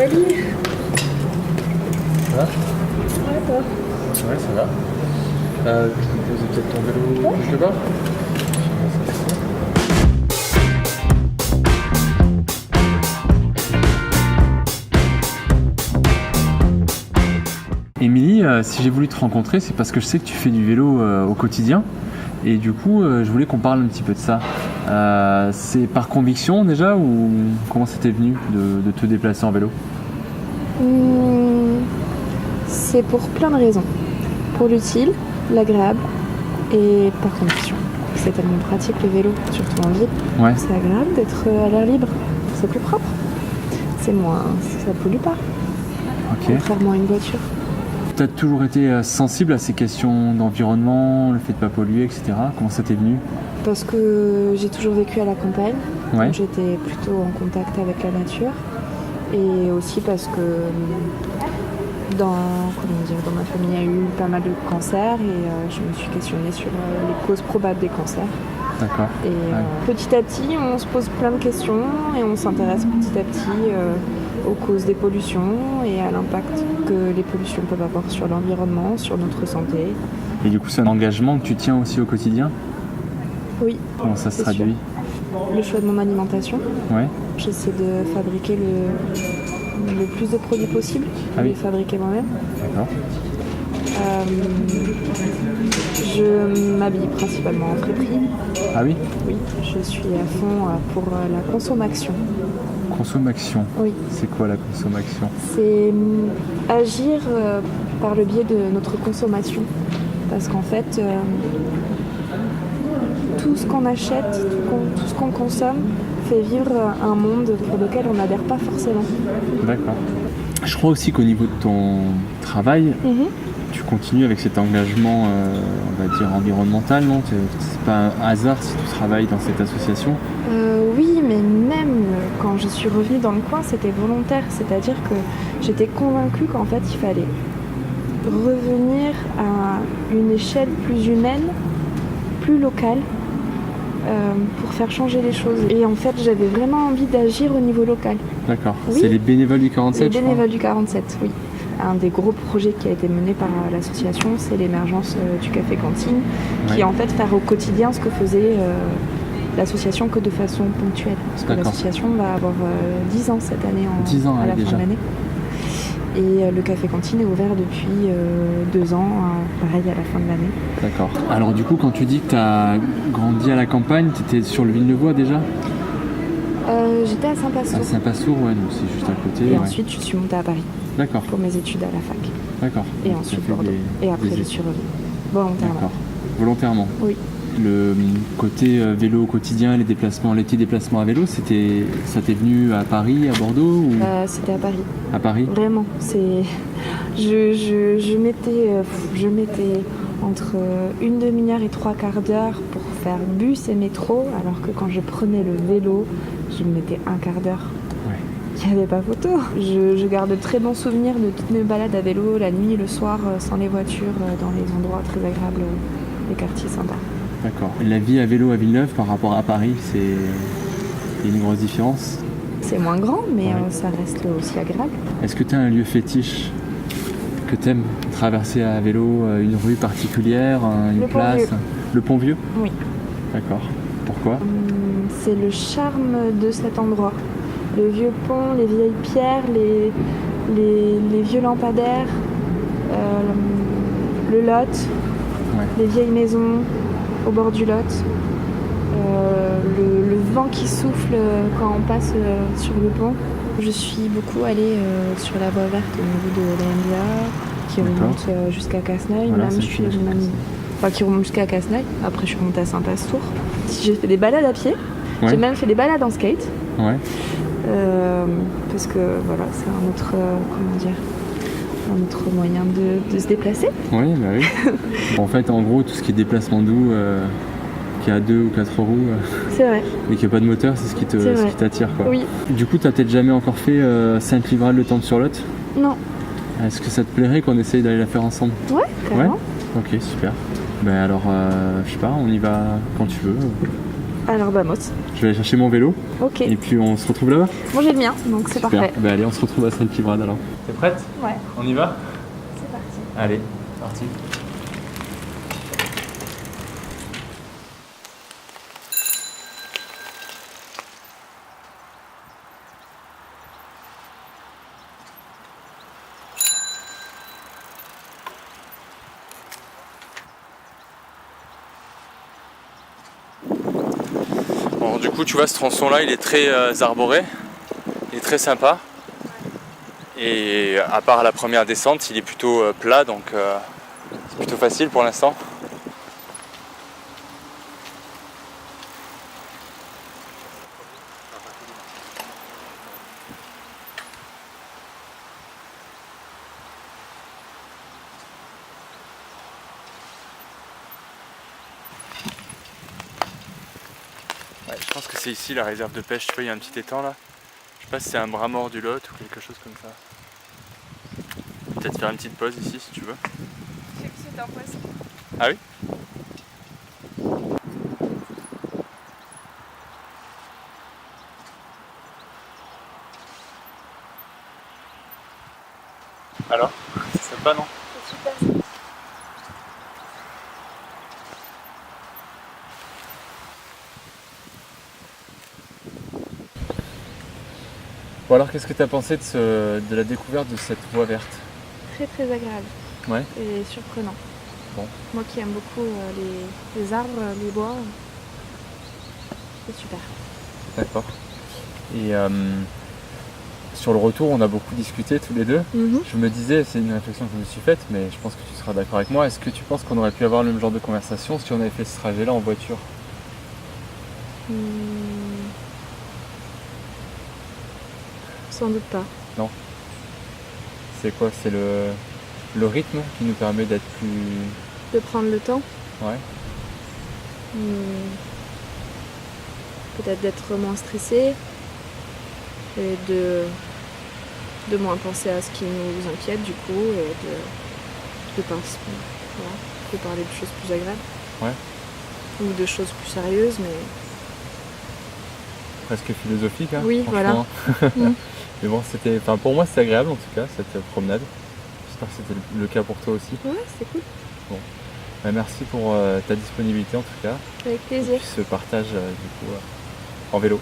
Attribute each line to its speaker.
Speaker 1: Salut.
Speaker 2: Ça va?
Speaker 1: Ouais, toi?
Speaker 2: Ouais, ça va. Je peux poser peut-être ton vélo quelque part? Émilie, si j'ai voulu te rencontrer, c'est parce que je sais que tu fais du vélo au quotidien. Et du coup, je voulais qu'on parle un petit peu de ça. C'est par conviction déjà ou comment c'était venu de te déplacer en vélo?
Speaker 1: C'est pour plein de raisons. Pour l'utile, l'agréable et par conviction. C'est tellement pratique le vélo, surtout en ville.
Speaker 2: Ouais.
Speaker 1: C'est agréable d'être à l'air libre. C'est plus propre. C'est moins. Ça pollue pas.
Speaker 2: Ok.
Speaker 1: Contrairement à une voiture.
Speaker 2: Tu as toujours été sensible à ces questions d'environnement, le fait de ne pas polluer, etc. Comment ça t'est venu?
Speaker 1: Parce que j'ai toujours vécu à la campagne.
Speaker 2: Ouais.
Speaker 1: Donc j'étais plutôt en contact avec la nature. Et aussi parce que dans ma famille, il y a eu pas mal de cancers et je me suis questionnée sur les causes probables des cancers.
Speaker 2: D'accord.
Speaker 1: Et petit à petit, on se pose plein de questions et on s'intéresse petit à petit aux causes des pollutions et à l'impact que les pollutions peuvent avoir sur l'environnement, sur notre santé.
Speaker 2: Et du coup, c'est un engagement que tu tiens aussi au quotidien?
Speaker 1: Oui.
Speaker 2: Comment ça se
Speaker 1: c'est
Speaker 2: traduit?
Speaker 1: Le choix de mon alimentation.
Speaker 2: Ouais.
Speaker 1: J'essaie de fabriquer le plus de produits possible, les fabriquer moi-même.
Speaker 2: D'accord.
Speaker 1: Je m'habille principalement en friperie.
Speaker 2: Ah oui?
Speaker 1: Oui, je suis à fond pour la consommation.
Speaker 2: Consommation?
Speaker 1: Oui.
Speaker 2: C'est quoi la consommation?
Speaker 1: C'est agir par le biais de notre consommation. Parce qu'en fait, tout ce qu'on achète, tout ce qu'on consomme fait vivre un monde pour lequel on n'adhère pas forcément.
Speaker 2: D'accord. Je crois aussi qu'au niveau de ton travail, tu continues avec cet engagement, on va dire, environnemental, non? C'est pas un hasard si tu travailles dans cette association?
Speaker 1: Oui, mais même quand je suis revenue dans le coin, c'était volontaire. C'est-à-dire que j'étais convaincue qu'en fait, il fallait revenir à une échelle plus humaine, plus locale, pour faire changer les choses. Et en fait, j'avais vraiment envie d'agir au niveau local.
Speaker 2: D'accord.
Speaker 1: Oui.
Speaker 2: C'est les bénévoles du 47,
Speaker 1: Les bénévoles du 47, oui. Un des gros projets qui a été mené par l'association, c'est l'émergence du café cantine, qui est en fait faire au quotidien ce que faisait l'association que de façon ponctuelle. Parce que l'association va avoir 10 ans cette année,
Speaker 2: 10 ans,
Speaker 1: à la
Speaker 2: déjà.
Speaker 1: fin de l'année. Et le café cantine est ouvert depuis 2 ans, pareil à la fin de l'année.
Speaker 2: D'accord. Alors du coup, quand tu dis que tu as grandi à la campagne, tu étais sur le Villenevois déjà?
Speaker 1: J'étais à Saint-Passour.
Speaker 2: À Saint-Passour, ouais, donc c'est juste à côté.
Speaker 1: Et ensuite, je suis montée à Paris.
Speaker 2: D'accord.
Speaker 1: Pour mes études à la fac.
Speaker 2: D'accord.
Speaker 1: Et
Speaker 2: donc,
Speaker 1: ensuite Bordeaux. Et après, je suis revenue. Volontairement.
Speaker 2: D'accord. Volontairement?
Speaker 1: Oui.
Speaker 2: Le côté vélo au quotidien, les petits déplacements à vélo, ça t'est venu à Paris, à Bordeaux ou...
Speaker 1: C'était à Paris.
Speaker 2: À Paris?
Speaker 1: Vraiment. Je mettais entre une demi-heure et 3/4 d'heure pour faire bus et métro, alors que quand je prenais le vélo, je me mettais 1/4 d'heure.
Speaker 2: Ouais.
Speaker 1: Il n'y avait pas photo. Je garde de très bons souvenirs de toutes mes balades à vélo, la nuit, le soir, sans les voitures, dans les endroits très agréables, les quartiers sympas.
Speaker 2: D'accord. La vie à vélo à Villeneuve par rapport à Paris, c'est une grosse différence?
Speaker 1: C'est moins grand, mais ça reste aussi agréable.
Speaker 2: Est-ce que tu as un lieu fétiche que tu aimes traverser à vélo, une rue particulière, une place? Le Pont-Vieux?
Speaker 1: Oui.
Speaker 2: D'accord. Pourquoi?
Speaker 1: C'est le charme de cet endroit. Le vieux pont, les vieilles pierres, les vieux lampadaires, le Lot, les vieilles maisons au bord du Lot, le vent qui souffle quand on passe sur le pont. Je suis beaucoup allée sur la voie verte au niveau de la MDA, qui remonte jusqu'à Casseneuil.
Speaker 2: Voilà,
Speaker 1: qui remonte jusqu'à Casseneuil. Après, je suis remontée à Saint-Passour. J'ai fait des balades à pied. J'ai même fait des balades en skate.
Speaker 2: Ouais.
Speaker 1: Parce que voilà, c'est un autre moyen de se déplacer.
Speaker 2: Oui, bah oui. En fait, en gros, tout ce qui est déplacement doux, qui a 2 ou 4 roues,
Speaker 1: c'est vrai.
Speaker 2: Et qui n'a pas de moteur, c'est ce qui t'attire, quoi.
Speaker 1: Oui.
Speaker 2: Du coup, t'as peut-être jamais encore fait Sainte-Livrade, le Temple-sur-Lot?
Speaker 1: Non.
Speaker 2: Est-ce que ça te plairait qu'on essaye d'aller la faire ensemble?
Speaker 1: Ouais, carrément.
Speaker 2: Ok, super. Ben alors, je sais pas, on y va quand tu veux.
Speaker 1: Alors vamos.
Speaker 2: Je vais aller chercher mon vélo
Speaker 1: Ok.
Speaker 2: et puis on se retrouve là-bas.
Speaker 1: Bon, j'ai le mien, donc c'est
Speaker 2: Super.
Speaker 1: parfait.
Speaker 2: Bah, allez, on se retrouve à Saint-Quibrade alors. T'es prête?
Speaker 1: Ouais,
Speaker 2: On y va?
Speaker 1: c'est parti.
Speaker 2: Allez, parti. Bon, du coup, tu vois, ce tronçon-là, il est très arboré, il est très sympa. Et à part la première descente, il est plutôt plat, donc c'est plutôt facile pour l'instant. Ouais, je pense que c'est ici la réserve de pêche, tu vois, il y a un petit étang là. Je sais pas si c'est un bras mort du Lot ou quelque chose comme ça. Peut-être faire une petite pause ici si tu veux.
Speaker 1: Je sais que c'est un poisson.
Speaker 2: Ah oui? Alors? C'est sympa non?
Speaker 1: C'est super.
Speaker 2: Bon alors qu'est-ce que tu as pensé de la découverte de cette voie verte?
Speaker 1: Très très agréable.
Speaker 2: Ouais.
Speaker 1: Et surprenant.
Speaker 2: Bon.
Speaker 1: Moi qui aime beaucoup les arbres, les bois, c'est super.
Speaker 2: D'accord. Et sur le retour, on a beaucoup discuté tous les deux. Je me disais, c'est une réflexion que je me suis faite, mais je pense que tu seras d'accord avec moi. Est-ce que tu penses qu'on aurait pu avoir le même genre de conversation si on avait fait ce trajet-là en voiture?
Speaker 1: Hmm. Sans doute pas.
Speaker 2: Non. C'est quoi? C'est le rythme qui nous permet d'être plus...
Speaker 1: De prendre le temps,
Speaker 2: Ouais.
Speaker 1: peut-être d'être moins stressé et de moins penser à ce qui nous inquiète du coup et voilà, de parler de choses plus agréables.
Speaker 2: Ouais.
Speaker 1: Ou de choses plus sérieuses, mais
Speaker 2: Presque philosophique, hein,
Speaker 1: oui,
Speaker 2: franchement.
Speaker 1: voilà.
Speaker 2: Mais bon, enfin, pour moi, c'était agréable en tout cas, cette promenade. J'espère que c'était le cas pour toi aussi.
Speaker 1: Ouais, c'est cool.
Speaker 2: Bah, merci pour ta disponibilité en tout cas.
Speaker 1: Avec
Speaker 2: Et
Speaker 1: plaisir.
Speaker 2: puis ce partage du coup en vélo.